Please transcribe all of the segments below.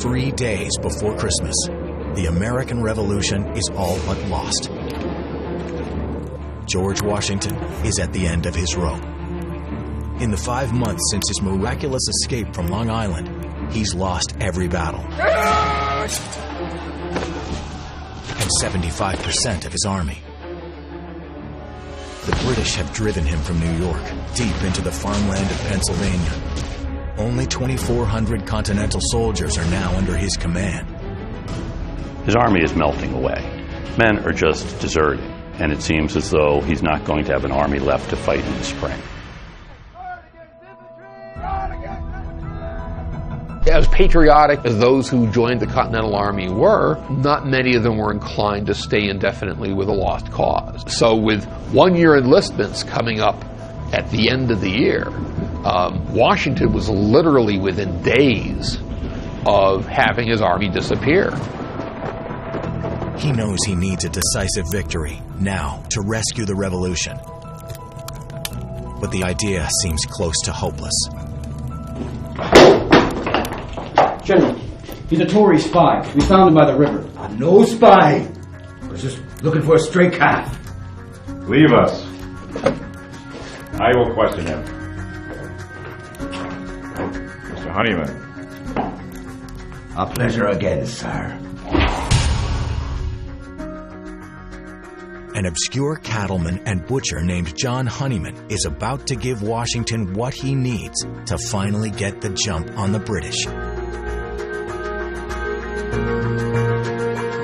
3 days before Christmas, the American Revolution is all but lost. George Washington is at the end of his rope. In the 5 months since his miraculous escape from Long Island, he's lost every battle. And 75% of his army. The British have driven him from New York, deep into the farmland of Pennsylvania. Only 2,400 Continental soldiers are now under his command. His army is melting away. Men are just deserting, and it seems as though he's not going to have an army left to fight in the spring. As patriotic as those who joined the Continental Army were, not many of them were inclined to stay indefinitely with a lost cause. So with 1-year enlistments coming up at the end of the year, Washington was literally within days of having his army disappear. He knows he needs a decisive victory now to rescue the revolution. But the idea seems close to hopeless. General, he's a Tory spy. We found him by the river. No spy. I was just looking for a stray calf. Leave us. I will question him. Mr. Honeyman. A pleasure again, sir. An obscure cattleman and butcher named John Honeyman is about to give Washington what he needs to finally get the jump on the British.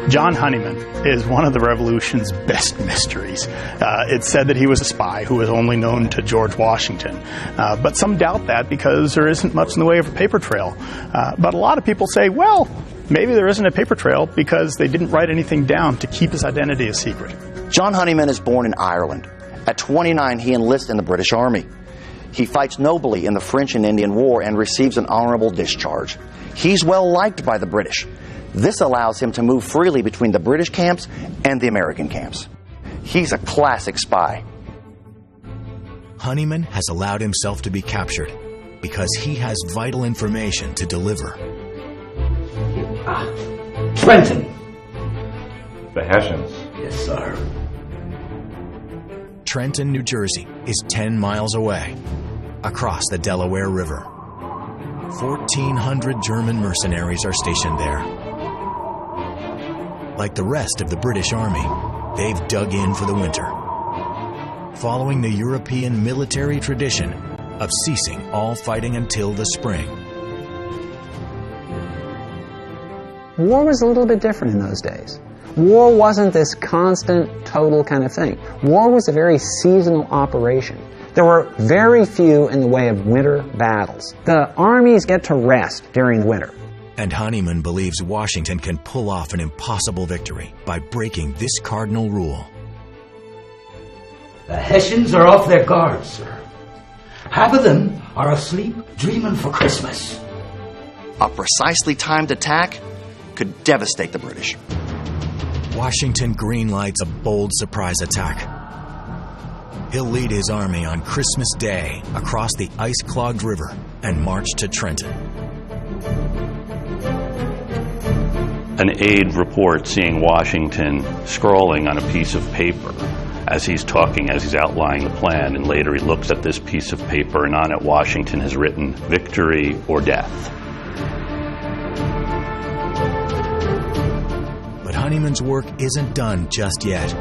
John Honeyman is one of the Revolution's best mysteries. It's said that he was a spy who was only known to George Washington, but some doubt that because there isn't much in the way of a paper trail. But a lot of people say, well, maybe there isn't a paper trail because they didn't write anything down to keep his identity a secret. John Honeyman is born in Ireland. At 29, he enlists in the British Army. He fights nobly in the French and Indian War and receives an honorable discharge. He's well liked by the British. This allows him to move freely between the British camps and the American camps. He's a classic spy. Honeyman has allowed himself to be captured because he has vital information to deliver. Trenton. The Hessians. Yes, sir. Trenton, New Jersey is 10 miles away, across the Delaware River. 1,400 German mercenaries are stationed there. Like the rest of the British Army, they've dug in for the winter, following the European military tradition of ceasing all fighting until the spring. War was a little bit different in those days. War wasn't this constant, total kind of thing. War was a very seasonal operation. There were very few in the way of winter battles. The armies get to rest during the winter. And Honeyman believes Washington can pull off an impossible victory by breaking this cardinal rule. The Hessians are off their guard, sir. Half of them are asleep, dreaming for Christmas. A precisely timed attack could devastate the British. Washington greenlights a bold surprise attack. He'll lead his army on Christmas Day across the ice-clogged river and march to Trenton. An aide reports seeing Washington scrawling on a piece of paper as he's talking, as he's outlining the plan, and later he looks at this piece of paper and on it Washington has written, "Victory or death." But Honeyman's work isn't done just yet.